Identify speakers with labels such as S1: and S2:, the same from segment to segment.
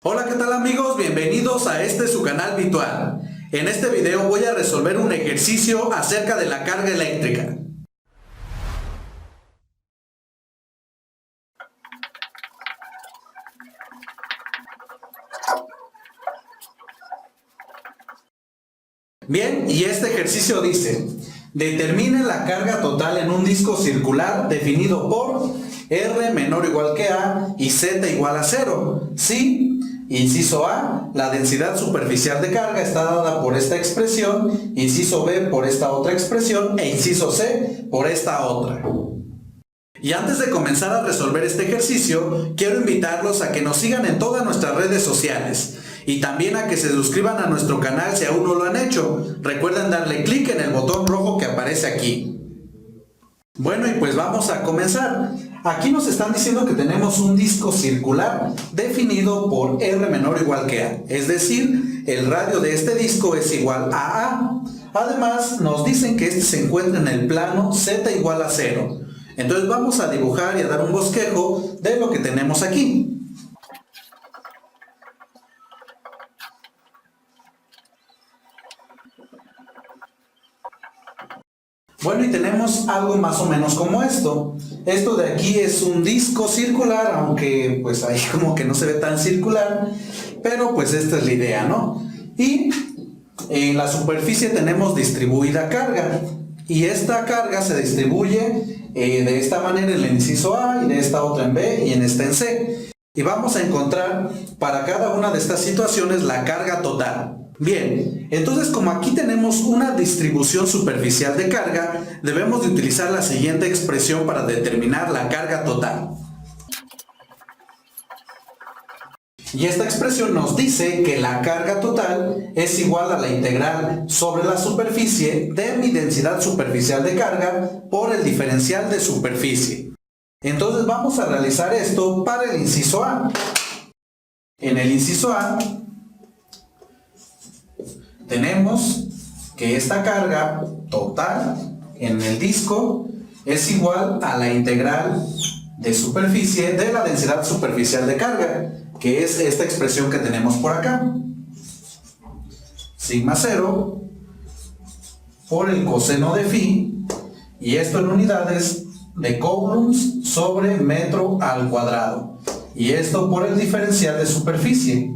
S1: Hola, ¿qué tal amigos? Bienvenidos a su canal virtual. En este video voy a resolver un ejercicio acerca de la carga eléctrica. Bien, y este ejercicio dice: determine la carga total en un disco circular definido por R menor o igual que A y Z igual a 0. Si, inciso A, la densidad superficial de carga está dada por esta expresión, inciso B por esta otra expresión e inciso C por esta otra. Y antes de comenzar a resolver este ejercicio, quiero invitarlos a que nos sigan en todas nuestras redes sociales y también a que se suscriban a nuestro canal si aún no lo han hecho. Recuerden darle clic en el botón rojo que aparece aquí. Bueno, y pues vamos a comenzar. Aquí nos están diciendo que tenemos un disco circular definido por R menor o igual que A, es decir, el radio de este disco es igual a A. Además, nos dicen que este se encuentra en el plano Z igual a 0. Entonces vamos a dibujar y a dar un bosquejo de lo que tenemos aquí. Bueno, y tenemos algo más o menos como esto. Esto de aquí es un disco circular, aunque pues ahí como que no se ve tan circular, pero pues esta es la idea, ¿no? Y en la superficie tenemos distribuida carga, y esta carga se distribuye de esta manera en el inciso A, y de esta otra en B, y en esta en C. Y vamos a encontrar para cada una de estas situaciones la carga total. Bien, entonces como aquí tenemos una distribución superficial de carga, debemos de utilizar la siguiente expresión para determinar la carga total. Y esta expresión nos dice que la carga total es igual a la integral sobre la superficie de mi densidad superficial de carga por el diferencial de superficie. Entonces vamos a realizar esto para el inciso A. En el inciso A tenemos que esta carga total en el disco es igual a la integral de superficie de la densidad superficial de carga, que es esta expresión que tenemos por acá. Sigma 0 por el coseno de phi, y esto en unidades de coulombs sobre metro al cuadrado, y esto por el diferencial de superficie.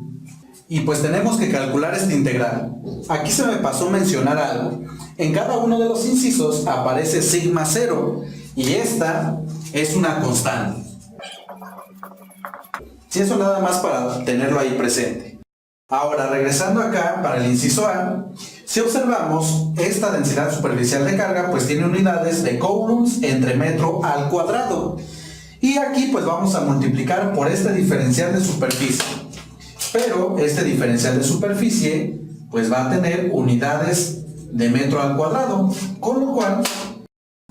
S1: Y pues tenemos que calcular esta integral. Aquí se me pasó mencionar algo. En cada uno de los incisos aparece sigma 0, y esta es una constante. Si eso nada más para tenerlo ahí presente. Ahora, regresando acá para el inciso A, si observamos, esta densidad superficial de carga pues tiene unidades de coulombs entre metro al cuadrado. Y aquí pues vamos a multiplicar por este diferencial de superficie. Pero este diferencial de superficie pues va a tener unidades de metro al cuadrado, con lo cual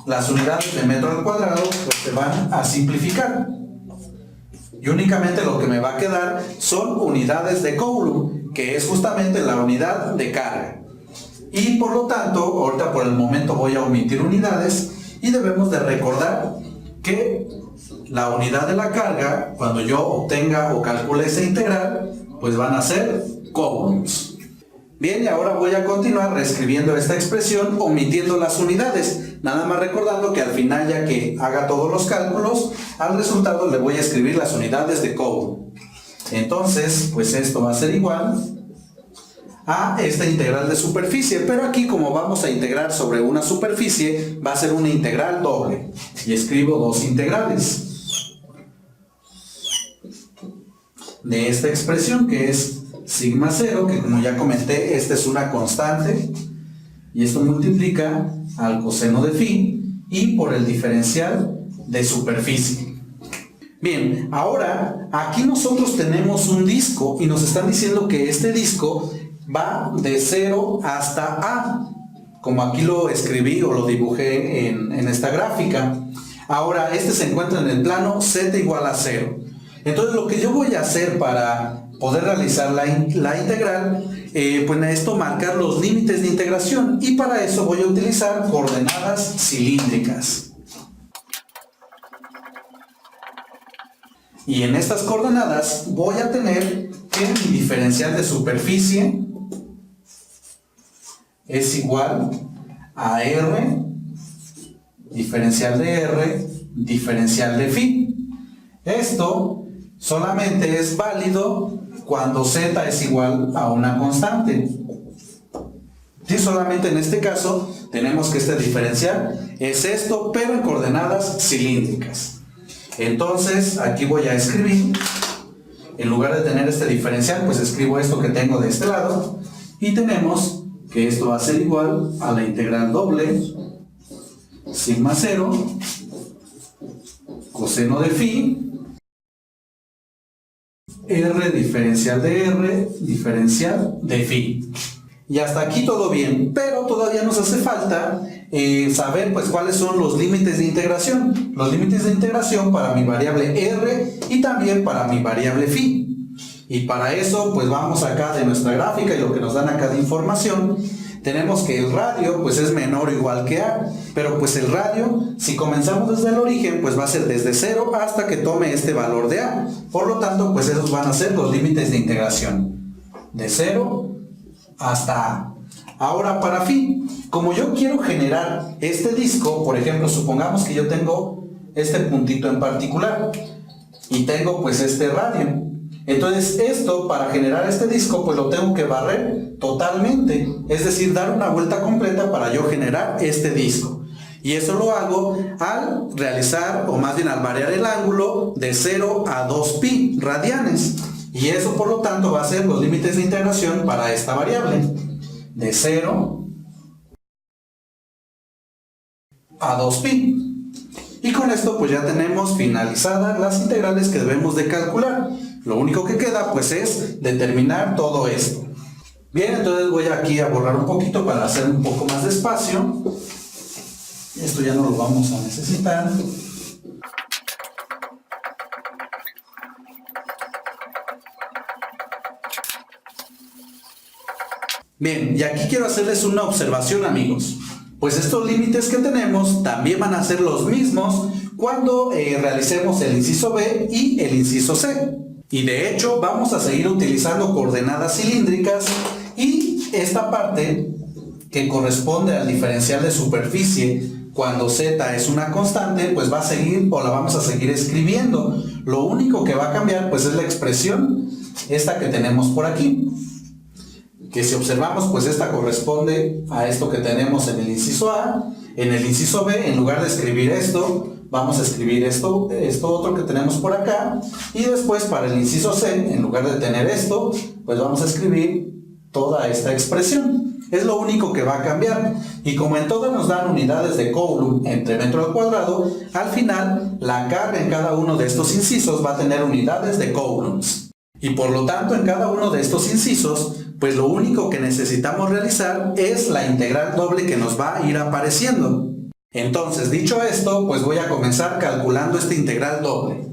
S1: las unidades de metro al cuadrado pues se van a simplificar. Y únicamente lo que me va a quedar son unidades de coulomb, que es justamente la unidad de carga. Y por lo tanto, ahorita por el momento voy a omitir unidades, y debemos de recordar que la unidad de la carga, cuando yo obtenga o calcule esa integral, pues van a ser coulombs. Bien, y ahora voy a continuar reescribiendo esta expresión omitiendo las unidades, nada más recordando que al final, ya que haga todos los cálculos, al resultado le voy a escribir las unidades de coulomb. Entonces, pues esto va a ser igual a esta integral de superficie, pero aquí como vamos a integrar sobre una superficie, va a ser una integral doble, y escribo dos integrales de esta expresión, que es sigma 0, que como ya comenté, esta es una constante, y esto multiplica al coseno de phi y por el diferencial de superficie. Bien, ahora aquí nosotros tenemos un disco y nos están diciendo que este disco va de 0 hasta A, como aquí lo escribí o lo dibujé en esta gráfica. Ahora este se encuentra en el plano Z igual a 0. Entonces lo que yo voy a hacer para poder realizar la integral, pues necesito marcar los límites de integración, y para eso voy a utilizar coordenadas cilíndricas. Y en estas coordenadas voy a tener que que mi diferencial de superficie es igual a R, diferencial de R, diferencial de phi. Esto solamente es válido cuando z es igual a una constante. Sí, solamente en este caso tenemos que este diferencial es esto, pero en coordenadas cilíndricas. Entonces aquí voy a escribir, en lugar de tener este diferencial, pues escribo esto que tengo de este lado, y tenemos que esto va a ser igual a la integral doble sigma 0 coseno de phi r diferencial de r diferencial de phi. Y hasta aquí todo bien, pero todavía nos hace falta saber pues cuáles son los límites de integración. Los límites de integración para mi variable r y también para mi variable phi. Y para eso pues vamos acá de nuestra gráfica y lo que nos dan acá de información. Tenemos que el radio pues es menor o igual que a, pero pues el radio, si comenzamos desde el origen, pues va a ser desde 0 hasta que tome este valor de a. Por lo tanto, pues esos van a ser los límites de integración. De 0 hasta a. Ahora para phi, como yo quiero generar este disco, por ejemplo, supongamos que yo tengo este puntito en particular y tengo pues este radio. Entonces esto, para generar este disco, pues lo tengo que barrer totalmente, es decir, dar una vuelta completa para yo generar este disco. Y eso lo hago al realizar, o más bien al variar el ángulo de 0 a 2pi radianes. Y eso por lo tanto va a ser los límites de integración para esta variable. De 0 a 2pi. Y con esto pues ya tenemos finalizadas las integrales que debemos de calcular. Lo único que queda pues es determinar todo esto. Bien, entonces voy aquí a borrar un poquito para hacer un poco más de espacio. Esto ya no lo vamos a necesitar. Bien, y aquí quiero hacerles una observación, amigos. Pues estos límites que tenemos también van a ser los mismos cuando realicemos el inciso B y el inciso C. Y de hecho vamos a seguir utilizando coordenadas cilíndricas y esta parte que corresponde al diferencial de superficie cuando z es una constante, pues va a seguir o la vamos a seguir escribiendo. Lo único que va a cambiar pues es la expresión esta que tenemos por aquí. Que si observamos, pues esta corresponde a esto que tenemos en el inciso A. En el inciso B, en lugar de escribir esto, vamos a escribir esto otro que tenemos por acá. Y después para el inciso C, en lugar de tener esto, pues vamos a escribir toda esta expresión. Es lo único que va a cambiar. Y como en todo nos dan unidades de Coulomb entre metro al cuadrado, al final la carga en cada uno de estos incisos va a tener unidades de coulombs. Y por lo tanto en cada uno de estos incisos, pues lo único que necesitamos realizar es la integral doble que nos va a ir apareciendo. Entonces, dicho esto, pues voy a comenzar calculando esta integral doble.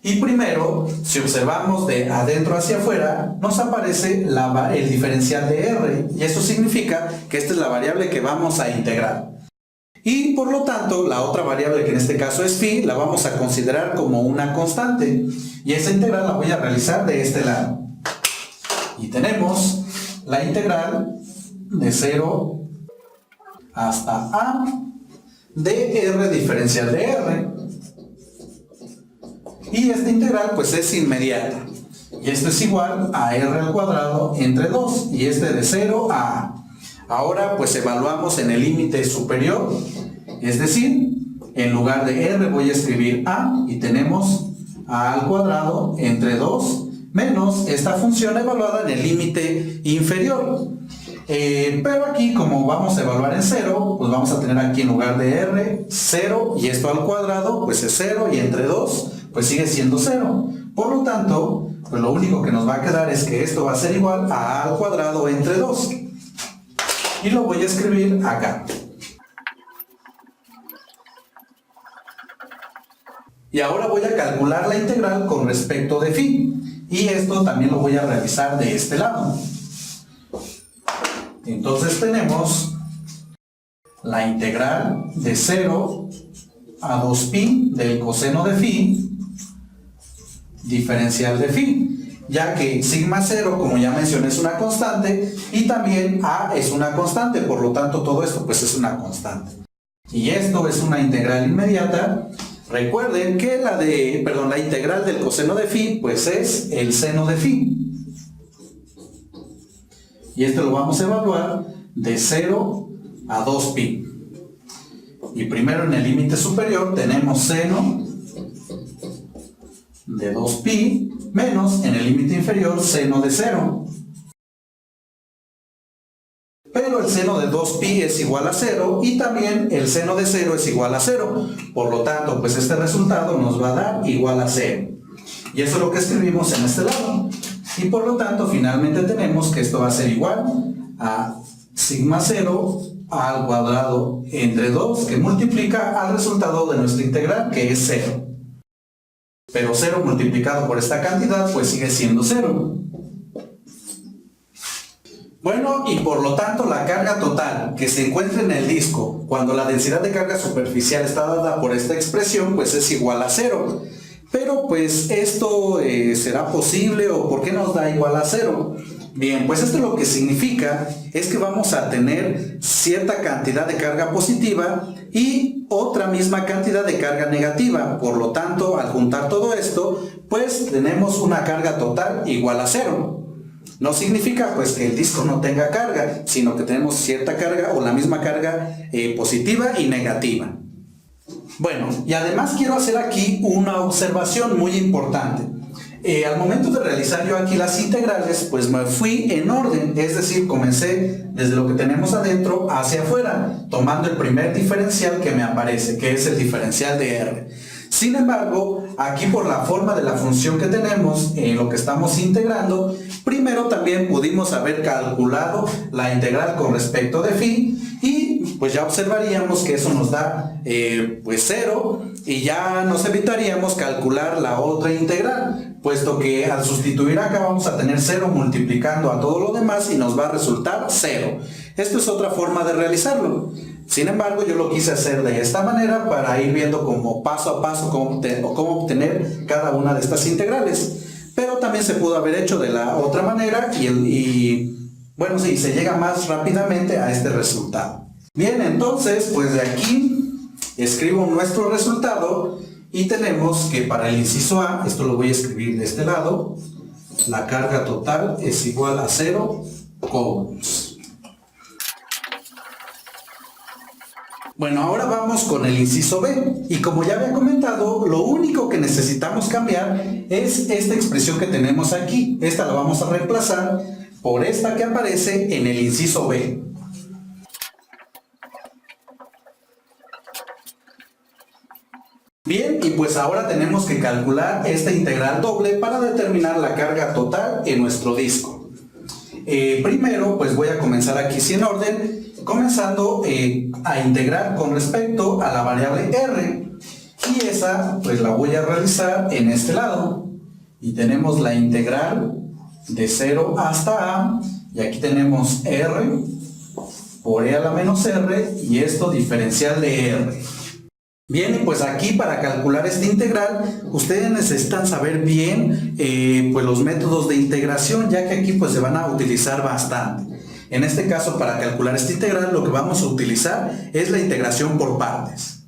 S1: Y primero, si observamos de adentro hacia afuera, nos aparece el diferencial de r, y eso significa que esta es la variable que vamos a integrar. Y por lo tanto, la otra variable, que en este caso es phi, la vamos a considerar como una constante. Y esa integral la voy a realizar de este lado. Y tenemos la integral de 0 hasta a de r diferencial de r. Y esta integral pues es inmediata. Y esto es igual a r al cuadrado entre 2. Y este de 0 a a. Ahora pues evaluamos en el límite superior. Es decir, en lugar de r voy a escribir a. Y tenemos a al cuadrado entre 2 menos esta función evaluada en el límite inferior. Pero aquí, como vamos a evaluar en 0, pues vamos a tener aquí en lugar de r 0, y esto al cuadrado pues es 0, y entre 2 pues sigue siendo 0. Por lo tanto, pues lo único que nos va a quedar es que esto va a ser igual a al cuadrado entre 2. Y lo voy a escribir acá. Y ahora voy a calcular la integral con respecto de phi. Y esto también lo voy a realizar de este lado. Entonces tenemos la integral de 0 a 2pi del coseno de phi diferencial de phi. ya que sigma 0, como ya mencioné, es una constante, y también a es una constante, por lo tanto todo esto pues es una constante. Y esto es una integral inmediata. Recuerden que la integral del coseno de phi pues es el seno de phi. Y esto lo vamos a evaluar de 0 a 2pi. Y primero en el límite superior tenemos seno de 2pi menos en el límite inferior seno de 0. Pero el seno de 2pi es igual a 0 y también el seno de 0 es igual a 0. Por lo tanto, pues este resultado nos va a dar igual a 0. Y eso es lo que escribimos en este lado. Y por lo tanto, finalmente tenemos que esto va a ser igual a sigma 0 al cuadrado entre 2, que multiplica al resultado de nuestra integral, que es 0. Pero 0 multiplicado por esta cantidad, pues sigue siendo 0. Bueno, y por lo tanto la carga total que se encuentra en el disco cuando la densidad de carga superficial está dada por esta expresión, pues es igual a 0. Pero pues esto ¿será posible o por qué nos da igual a 0? Bien, pues esto lo que significa es que vamos a tener cierta cantidad de carga positiva y otra misma cantidad de carga negativa. Por lo tanto, al juntar todo esto, pues tenemos una carga total igual a 0. No significa pues que el disco no tenga carga, sino que tenemos cierta carga o la misma carga positiva y negativa. Bueno, y además quiero hacer aquí una observación muy importante. Al momento de realizar yo aquí las integrales, pues me fui en orden, es decir, comencé desde lo que tenemos adentro hacia afuera, tomando el primer diferencial que me aparece, que es el diferencial de R. Sin embargo, aquí por la forma de la función que tenemos en lo que estamos integrando, primero también pudimos haber calculado la integral con respecto de phi y pues ya observaríamos que eso nos da pues 0 y ya nos evitaríamos calcular la otra integral, puesto que al sustituir acá vamos a tener 0 multiplicando a todo lo demás y nos va a resultar 0. Esto es otra forma de realizarlo. Sin embargo, yo lo quise hacer de esta manera para ir viendo como paso a paso cómo obtener cada una de estas integrales. Pero también se pudo haber hecho de la otra manera bueno, sí, se llega más rápidamente a este resultado. Bien, entonces, pues de aquí escribo nuestro resultado y tenemos que para el inciso A, esto lo voy a escribir de este lado, la carga total es igual a 0 coulombs. Bueno, ahora vamos con el inciso B, y como ya había comentado, lo único que necesitamos cambiar es esta expresión que tenemos aquí. Esta la vamos a reemplazar por esta que aparece en el inciso B. Bien, y pues ahora tenemos que calcular esta integral doble para determinar la carga total en nuestro disco. Primero, pues voy a comenzar aquí sin orden, comenzando a integrar con respecto a la variable R, y esa pues la voy a realizar en este lado, y tenemos la integral de 0 hasta A, y aquí tenemos R por E a la menos R, y esto diferencial de R. Bien, y pues aquí para calcular esta integral, ustedes necesitan saber bien pues los métodos de integración, ya que aquí pues se van a utilizar bastante. En este caso, para calcular esta integral, lo que vamos a utilizar es la integración por partes.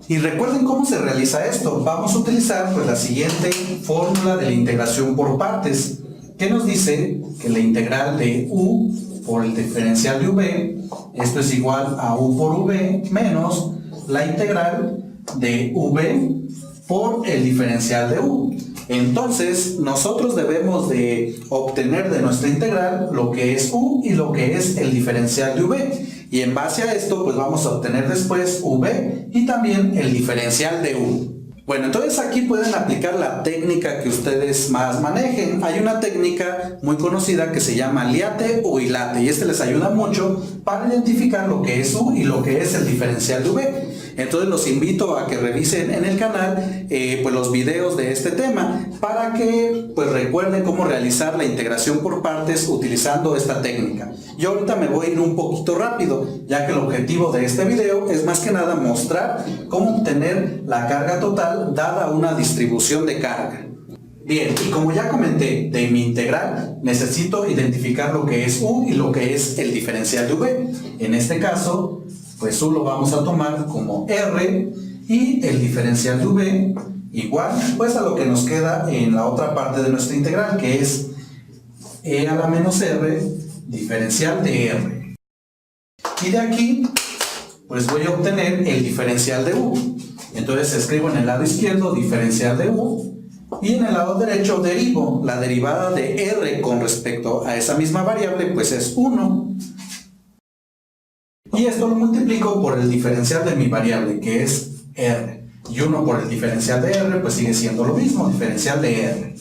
S1: Y recuerden cómo se realiza esto. Vamos a utilizar pues la siguiente fórmula de la integración por partes, que nos dice que la integral de u por el diferencial de v, esto es igual a u por v menos la integral de v por el diferencial de u. Entonces, nosotros debemos de obtener de nuestra integral lo que es u y lo que es el diferencial de v. Y en base a esto, pues vamos a obtener después v y también el diferencial de u. Bueno, entonces aquí pueden aplicar la técnica que ustedes más manejen. Hay una técnica muy conocida que se llama aliate o hilate, y este les ayuda mucho para identificar lo que es u y lo que es el diferencial de v. Entonces los invito a que revisen en el canal pues los videos de este tema para que pues recuerden cómo realizar la integración por partes utilizando esta técnica. Yo ahorita me voy a ir un poquito rápido, ya que el objetivo de este video es más que nada mostrar cómo obtener la carga total dada una distribución de carga. Bien, y como ya comenté, de mi integral necesito identificar lo que es u y lo que es el diferencial de v. En este caso, pues u lo vamos a tomar como r y el diferencial de v igual pues a lo que nos queda en la otra parte de nuestra integral, que es e a la menos r diferencial de r. Y de aquí pues voy a obtener el diferencial de u. Entonces escribo en el lado izquierdo diferencial de u y en el lado derecho derivo la derivada de r con respecto a esa misma variable, pues es 1. Y esto lo multiplico por el diferencial de mi variable, que es r. Y 1 por el diferencial de r, pues sigue siendo lo mismo, diferencial de r.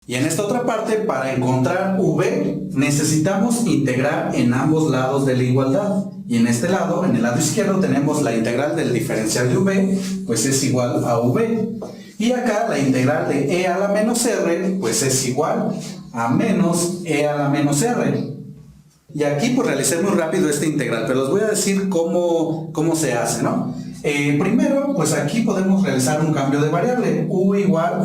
S1: Y en esta otra parte, para encontrar v, necesitamos integrar en ambos lados de la igualdad. Y en este lado, en el lado izquierdo, tenemos la integral del diferencial de v, pues es igual a v. Y acá la integral de e a la menos r, pues es igual a menos e a la menos r. Y aquí pues realicé muy rápido esta integral, pero les voy a decir cómo se hace, ¿no? Primero, pues aquí podemos realizar un cambio de variable, u igual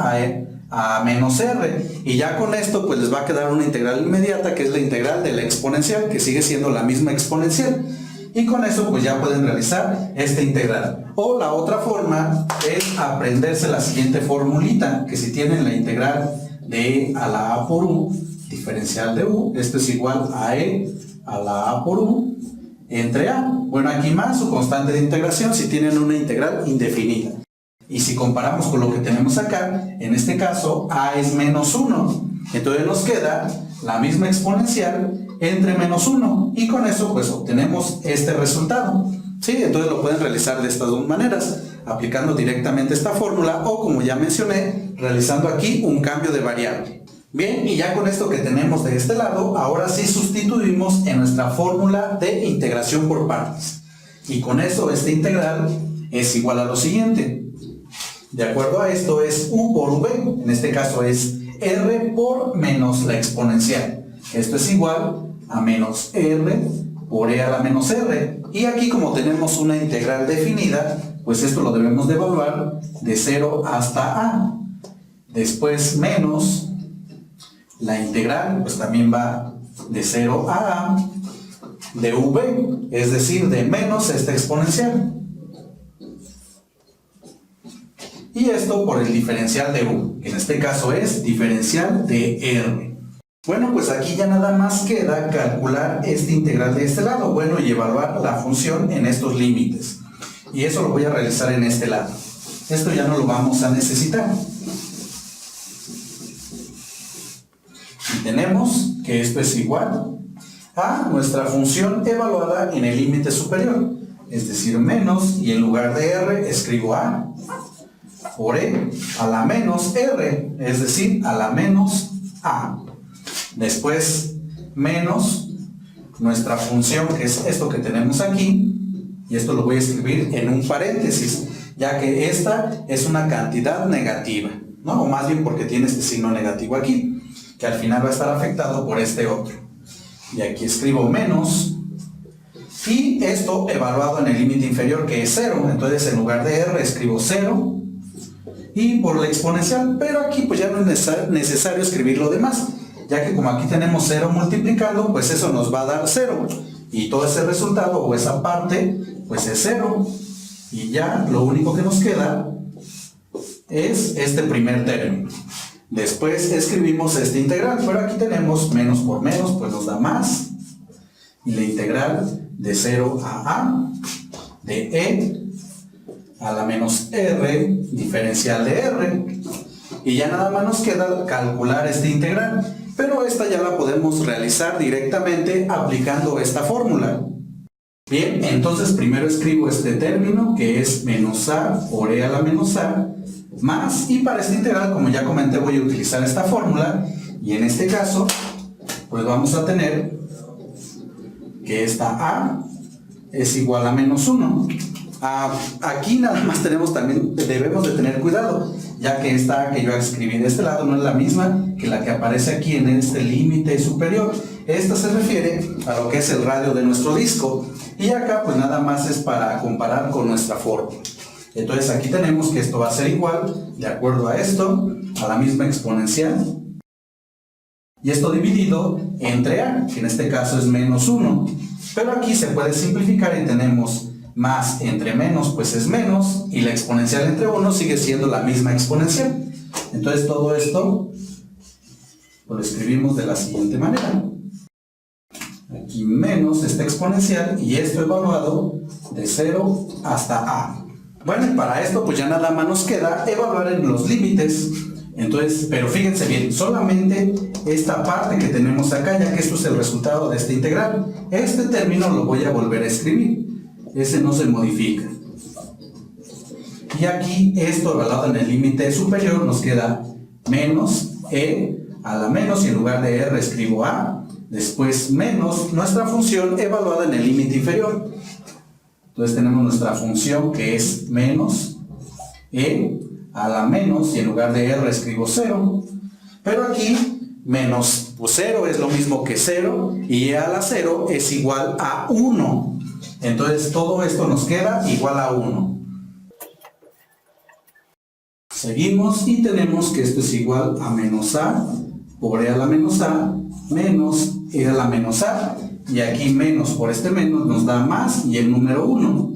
S1: a menos r, y ya con esto pues les va a quedar una integral inmediata, que es la integral de la exponencial, que sigue siendo la misma exponencial, y con eso pues ya pueden realizar esta integral. O la otra forma es aprenderse la siguiente formulita, que si tienen la integral de e a la a por u diferencial de u, esto es igual a e a la a por u entre a. Bueno, aquí más su constante de integración si tienen una integral indefinida. Y si comparamos con lo que tenemos acá, en este caso a es menos 1. Entonces nos queda la misma exponencial entre menos 1. Y con eso pues obtenemos este resultado. ¿Sí? Entonces lo pueden realizar de estas dos maneras, aplicando directamente esta fórmula o, como ya mencioné, realizando aquí un cambio de variable. Bien, y ya con esto que tenemos de este lado, ahora sí sustituimos en nuestra fórmula de integración por partes. Y con eso esta integral es igual a lo siguiente. De acuerdo a esto es u por v, en este caso es r por menos la exponencial. Esto es igual a menos r por e a la menos r. Y aquí, como tenemos una integral definida, pues esto lo debemos de evaluar de 0 hasta a. Después menos la integral, pues también va de 0 a a de v, es decir, de menos esta exponencial. Y esto por el diferencial de u, que en este caso es diferencial de r. Bueno, pues aquí ya nada más queda calcular esta integral de este lado, bueno, y evaluar la función en estos límites. Y eso lo voy a realizar en este lado. Esto ya no lo vamos a necesitar. Y tenemos que esto es igual a nuestra función evaluada en el límite superior, es decir, menos, y en lugar de r escribo a por e a la menos r, es decir, a la menos a. Después menos nuestra función, que es esto que tenemos aquí, y esto lo voy a escribir en un paréntesis, ya que esta es una cantidad negativa, ¿no? O más bien porque tiene este signo negativo aquí, que al final va a estar afectado por este otro. Y aquí escribo menos, y esto evaluado en el límite inferior, que es 0, entonces en lugar de r escribo 0, y por la exponencial, pero aquí pues ya no es necesario escribir lo demás, ya que como aquí tenemos 0 multiplicando, pues eso nos va a dar 0, y todo ese resultado o esa parte pues es 0, y ya lo único que nos queda es este primer término. Después escribimos esta integral, pero aquí tenemos menos por menos, pues nos da más, y la integral de 0 a de e a la menos r diferencial de r, y ya nada más nos queda calcular esta integral, pero esta ya la podemos realizar directamente aplicando esta fórmula. Bien, entonces primero escribo este término, que es menos a por e a la menos a, más, y para esta integral, como ya comenté, voy a utilizar esta fórmula, y en este caso pues vamos a tener que esta a es igual a menos 1. Aquí nada más debemos de tener cuidado, ya que esta que yo escribí de este lado no es la misma que la que aparece aquí en este límite superior. Esta se refiere a lo que es el radio de nuestro disco, y acá pues nada más es para comparar con nuestra fórmula. Entonces aquí tenemos que esto va a ser igual, de acuerdo a esto, a la misma exponencial. Y esto dividido entre a, que en este caso es menos 1. Pero aquí se puede simplificar y tenemos más entre menos, pues es menos, y la exponencial entre 1 sigue siendo la misma exponencial. Entonces todo esto lo escribimos de la siguiente manera. Aquí menos esta exponencial y esto evaluado de 0 hasta a. Bueno, y para esto pues ya nada más nos queda evaluar en los límites. Entonces, pero fíjense bien, solamente esta parte que tenemos acá, ya que esto es el resultado de esta integral. Este término lo voy a volver a escribir. Ese no se modifica. Y aquí esto evaluado en el límite superior nos queda menos e a la menos y en lugar de r escribo a. Después menos nuestra función evaluada en el límite inferior. Entonces tenemos nuestra función que es menos e a la menos y en lugar de r escribo 0. Pero aquí menos 0 es lo mismo que 0 y e a la 0 es igual a 1. Entonces todo esto nos queda igual a 1. Seguimos y tenemos que esto es igual a menos a por e a la menos a menos e a la menos a. Y aquí menos por este menos nos da más y el número 1.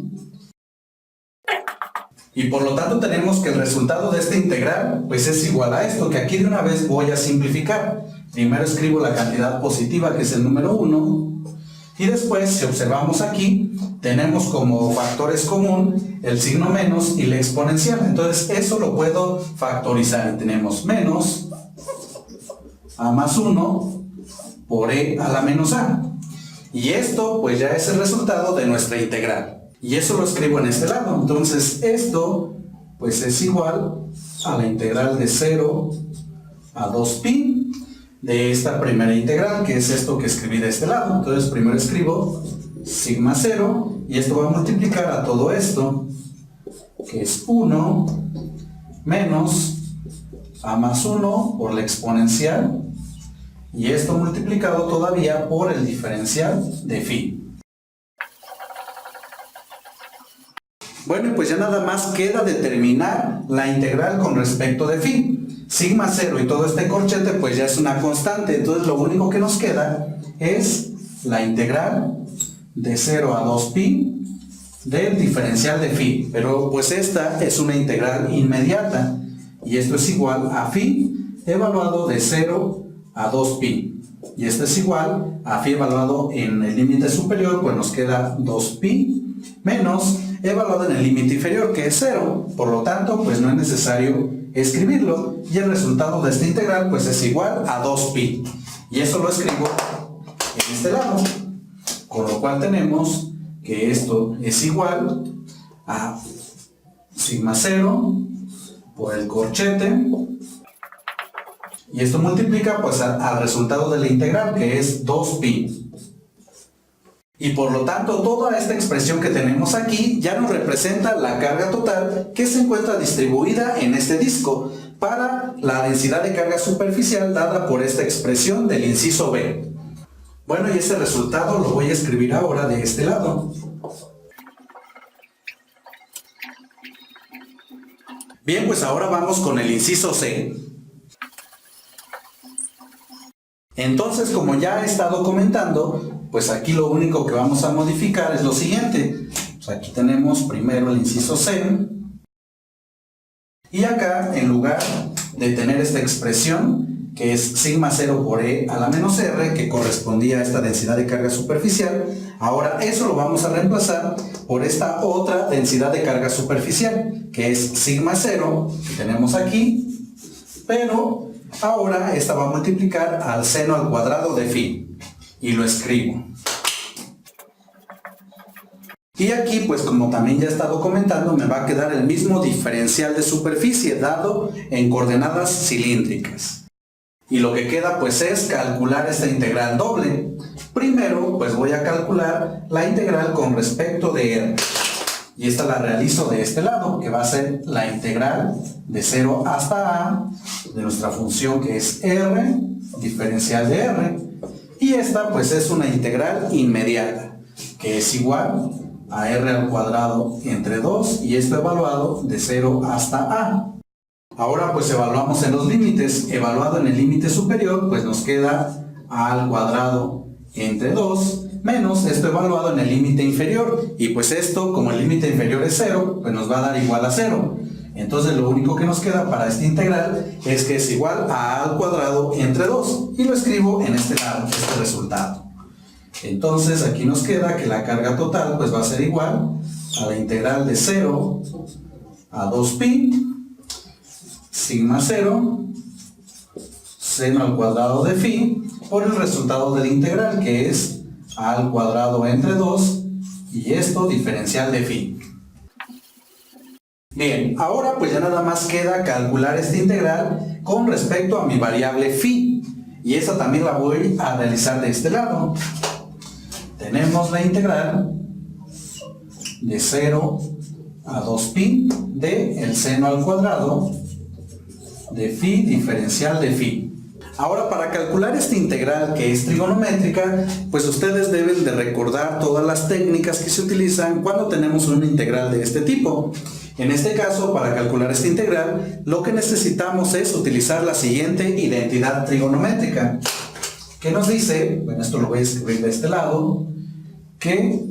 S1: Y por lo tanto tenemos que el resultado de esta integral pues es igual a esto, que aquí de una vez voy a simplificar. Primero escribo la cantidad positiva que es el número 1 y después si observamos aquí tenemos como factores común el signo menos y la exponencial. Entonces eso lo puedo factorizar y tenemos menos a más 1 por e a la menos a. Y esto pues ya es el resultado de nuestra integral. Y eso lo escribo en este lado. Entonces esto pues es igual a la integral de 0 a 2pi de esta primera integral, que es esto que escribí de este lado. Entonces primero escribo sigma 0 y esto va a multiplicar a todo esto, que es 1 menos a más 1 por la exponencial y esto multiplicado todavía por el diferencial de phi. Bueno, pues ya nada más queda determinar la integral con respecto de phi. Sigma 0 y todo este corchete pues ya es una constante, entonces lo único que nos queda es la integral de 0 a 2pi del diferencial de phi. Pero pues esta es una integral inmediata y esto es igual a phi evaluado de 0 a 2pi. Y esto es igual a phi evaluado en el límite superior, pues nos queda 2pi menos evaluado en el límite inferior, que es 0. Por lo tanto, pues no es necesario escribirlo. Y el resultado de esta integral, pues es igual a 2pi. Y eso lo escribo en este lado. Con lo cual tenemos que esto es igual a sigma 0 por el corchete. Y esto multiplica pues al resultado de la integral, que es 2pi. Y por lo tanto, toda esta expresión que tenemos aquí ya nos representa la carga total que se encuentra distribuida en este disco para la densidad de carga superficial dada por esta expresión del inciso B. Bueno, y ese resultado lo voy a escribir ahora de este lado. Bien, pues ahora vamos con el inciso C. Entonces, como ya he estado comentando, pues aquí lo único que vamos a modificar es lo siguiente. Pues aquí tenemos primero el inciso C. Y acá, en lugar de tener esta expresión, que es sigma 0 por e a la menos r, que correspondía a esta densidad de carga superficial, ahora eso lo vamos a reemplazar por esta otra densidad de carga superficial, que es sigma 0, que tenemos aquí, pero ahora esta va a multiplicar al seno al cuadrado de phi. Y lo escribo. Y aquí, pues como también ya he estado comentando, me va a quedar el mismo diferencial de superficie dado en coordenadas cilíndricas. Y lo que queda pues es calcular esta integral doble. Primero pues voy a calcular la integral con respecto de r. Y esta la realizo de este lado, que va a ser la integral de 0 hasta a de nuestra función que es r, diferencial de r. Y esta pues es una integral inmediata, que es igual a r al cuadrado entre 2 y esto evaluado de 0 hasta a. Ahora pues evaluamos en los límites. Evaluado en el límite superior pues nos queda a al cuadrado entre 2 menos esto evaluado en el límite inferior, y pues esto, como el límite inferior es 0, pues nos va a dar igual a 0. Entonces lo único que nos queda para esta integral es que es igual a al cuadrado entre 2, y lo escribo en este lado, este resultado. Entonces aquí nos queda que la carga total pues va a ser igual a la integral de 0 a 2pi sigma 0 seno al cuadrado de phi por el resultado de la integral, que es a al cuadrado entre 2 y esto diferencial de phi. Bien, ahora pues ya nada más queda calcular esta integral con respecto a mi variable phi, y esa también la voy a realizar de este lado. Tenemos la integral de 0 a 2pi de el seno al cuadrado de phi diferencial de phi. Ahora, para calcular esta integral que es trigonométrica, pues ustedes deben de recordar todas las técnicas que se utilizan cuando tenemos una integral de este tipo. En este caso, para calcular esta integral, lo que necesitamos es utilizar la siguiente identidad trigonométrica, que nos dice, bueno, esto lo voy a escribir de este lado, que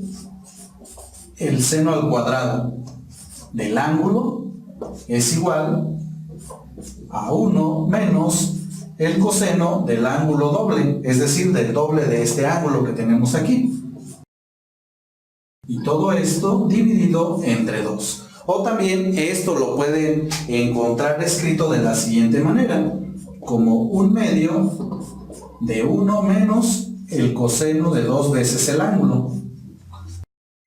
S1: el seno al cuadrado del ángulo es igual a 1 menos el coseno del ángulo doble, es decir, del doble de este ángulo que tenemos aquí. Y todo esto dividido entre 2. O también esto lo pueden encontrar escrito de la siguiente manera, como 1 medio de 1 menos el coseno de 2 veces el ángulo.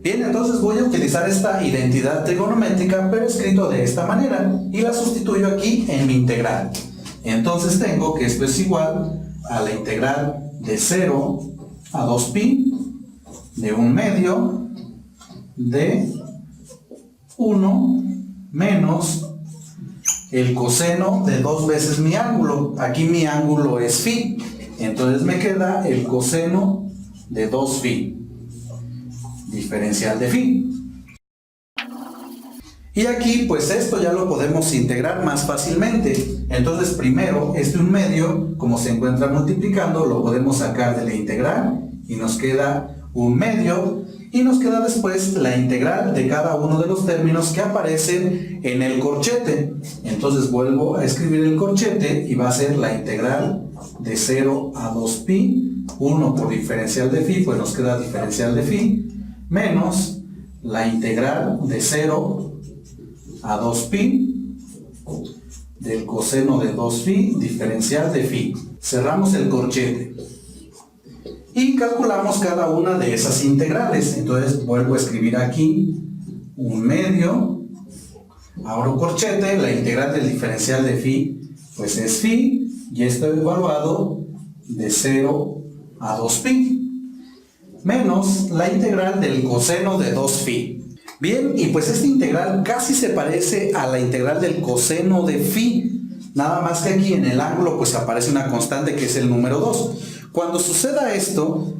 S1: Bien, entonces voy a utilizar esta identidad trigonométrica, pero escrito de esta manera, y la sustituyo aquí en mi integral. Entonces tengo que esto es igual a la integral de 0 a 2pi de 1 medio de 1 menos el coseno de 2 veces mi ángulo. Aquí mi ángulo es phi, entonces me queda el coseno de 2phi diferencial de phi. Y aquí pues esto ya lo podemos integrar más fácilmente. Entonces primero este 1 medio, como se encuentra multiplicando, lo podemos sacar de la integral y nos queda 1 medio, y nos queda después la integral de cada uno de los términos que aparecen en el corchete. Entonces vuelvo a escribir el corchete y va a ser la integral de 0 a 2pi, 1 por diferencial de phi, pues nos queda diferencial de phi, menos la integral de 0 a 2pi del coseno de 2phi diferencial de phi. Cerramos el corchete y calculamos cada una de esas integrales. Entonces vuelvo a escribir aquí 1 medio, abro corchete, la integral del diferencial de phi pues es phi, y esto evaluado de 0 a 2pi menos la integral del coseno de 2phi. Bien, y pues esta integral casi se parece a la integral del coseno de phi, nada más que aquí en el ángulo pues aparece una constante que es el número 2. Cuando suceda esto,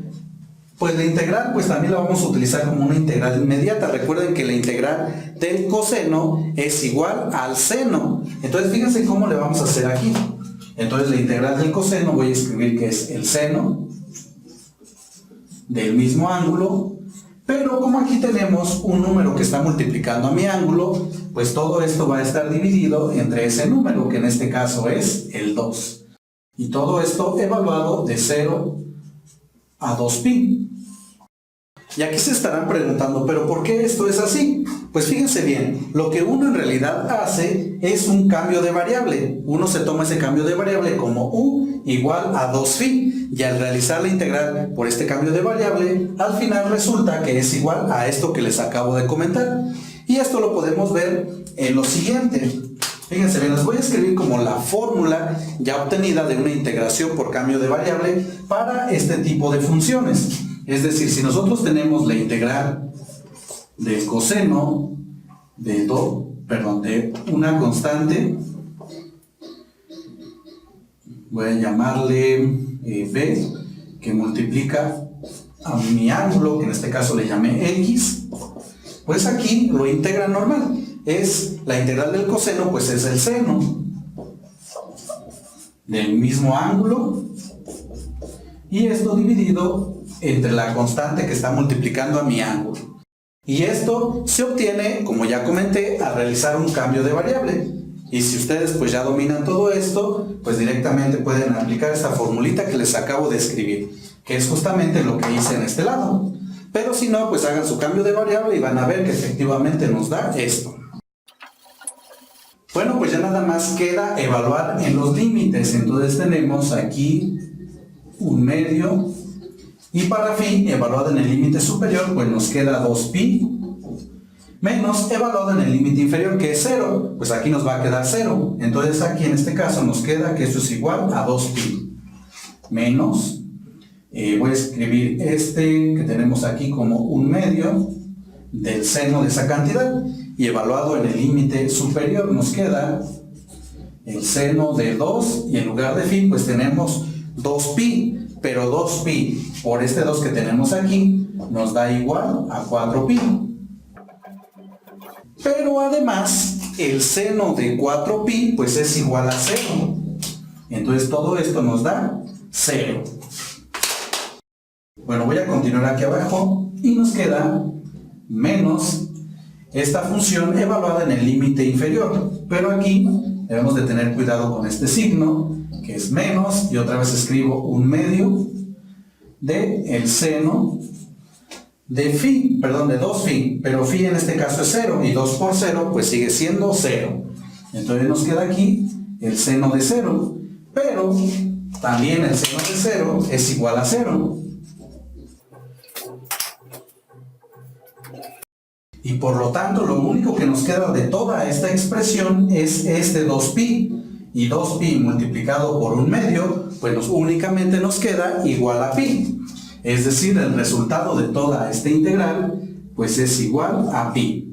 S1: pues la integral pues también la vamos a utilizar como una integral inmediata. Recuerden que la integral del coseno es igual al seno. Entonces fíjense cómo le vamos a hacer aquí. Entonces la integral del coseno voy a escribir que es el seno del mismo ángulo, pero como aquí tenemos un número que está multiplicando a mi ángulo, pues todo esto va a estar dividido entre ese número, que en este caso es el 2. Y todo esto evaluado de 0 a 2pi. Y aquí se estarán preguntando, ¿pero por qué esto es así? Pues fíjense bien, lo que uno en realidad hace es un cambio de variable. Uno se toma ese cambio de variable como u igual a 2phi, y al realizar la integral por este cambio de variable, al final resulta que es igual a esto que les acabo de comentar. Y esto lo podemos ver en lo siguiente. Fíjense bien, les voy a escribir como la fórmula ya obtenida de una integración por cambio de variable para este tipo de funciones. Es decir, si nosotros tenemos la integral del coseno de una constante, voy a llamarle b, que multiplica a mi ángulo, que en este caso le llamé x, Pues aquí lo integra normal. Es la integral del coseno, pues es el seno del mismo ángulo, y esto dividido entre la constante que está multiplicando a mi ángulo. Y esto se obtiene, como ya comenté, al realizar un cambio de variable. Y si ustedes pues ya dominan todo esto, pues directamente pueden aplicar esta formulita que les acabo de escribir, que es justamente lo que hice en este lado. Pero si no, pues hagan su cambio de variable y van a ver que efectivamente nos da esto. Bueno, pues ya nada más queda evaluar en los límites. Entonces tenemos aquí 1/2, y para fin, evaluado en el límite superior, pues nos queda 2pi, menos evaluado en el límite inferior, que es 0, pues aquí nos va a quedar 0. Entonces aquí en este caso nos queda que esto es igual a 2pi, menos, voy a escribir que tenemos aquí como 1/2 del seno de esa cantidad, y evaluado en el límite superior nos queda el seno de 2, y en lugar de pi pues tenemos 2pi, pero 2pi por este 2 que tenemos aquí nos da igual a 4pi. Pero además el seno de 4pi pues es igual a 0. Entonces todo esto nos da 0. Bueno, voy a continuar aquí abajo y nos queda menos esta función evaluada en el límite inferior. Pero aquí debemos de tener cuidado con este signo, que es menos, y otra vez escribo 1/2 de el seno de phi, perdón, de 2phi, pero phi en este caso es 0, y 2 por 0 pues sigue siendo 0. Entonces nos queda aquí el seno de 0, pero también el seno de 0 es igual a 0. Y por lo tanto lo único que nos queda de toda esta expresión es este 2pi, y 2pi multiplicado por 1/2 pues únicamente nos queda igual a pi. Es decir, el resultado de toda esta integral pues es igual a pi.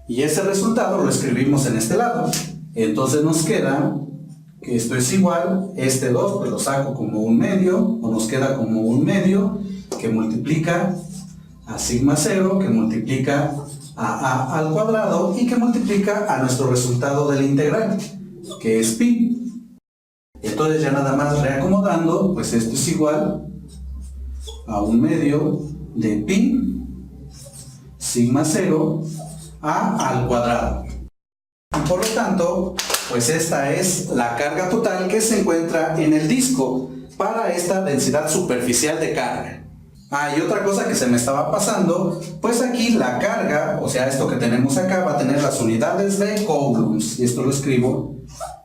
S1: Y ese resultado lo escribimos en este lado. Entonces nos queda que esto es igual, este 2 pues lo saco como 1/2, o nos queda como 1/2 que multiplica a sigma 0, que multiplica a al cuadrado, y que multiplica a nuestro resultado de la integral, que es pi. Entonces ya nada más reacomodando, pues esto es igual a 1/2 de pi sigma 0 a al cuadrado. Y por lo tanto, pues esta es la carga total que se encuentra en el disco para esta densidad superficial de carga. Y otra cosa que se me estaba pasando, pues aquí la carga, o sea esto que tenemos acá, va a tener las unidades de coulombs, y esto lo escribo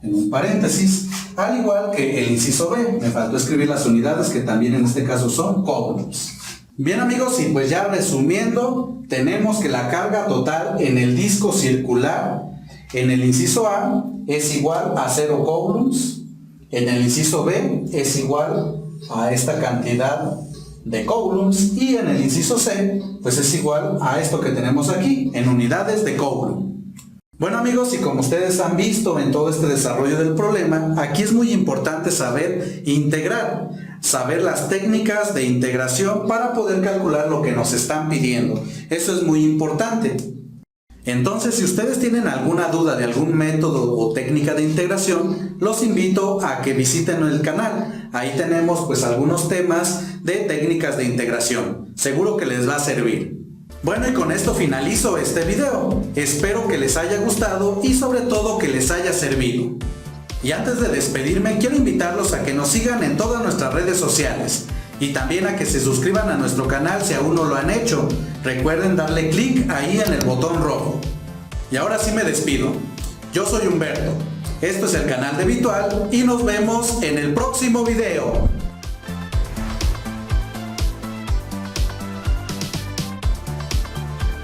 S1: en un paréntesis, al igual que el inciso B, me faltó escribir las unidades que también en este caso son coulombs. Bien amigos, y pues ya resumiendo, tenemos que la carga total en el disco circular, en el inciso A, es igual a 0 coulombs, en el inciso B es igual a esta cantidad de coulombs, y en el inciso C pues es igual a esto que tenemos aquí en unidades de coulomb. Bueno amigos, y como ustedes han visto en todo este desarrollo del problema, aquí es muy importante saber integrar, saber las técnicas de integración para poder calcular lo que nos están pidiendo. Eso es muy importante. Entonces, si ustedes tienen alguna duda de algún método o técnica de integración, los invito a que visiten el canal. Ahí tenemos pues algunos temas de técnicas de integración. Seguro que les va a servir. Bueno, y con esto finalizo este video. Espero que les haya gustado y sobre todo que les haya servido. Y antes de despedirme, quiero invitarlos a que nos sigan en todas nuestras redes sociales. Y también a que se suscriban a nuestro canal si aún no lo han hecho. Recuerden darle clic ahí en el botón rojo. Y ahora sí me despido. Yo soy Humberto. Esto es el canal de Vitual y nos vemos en el próximo video.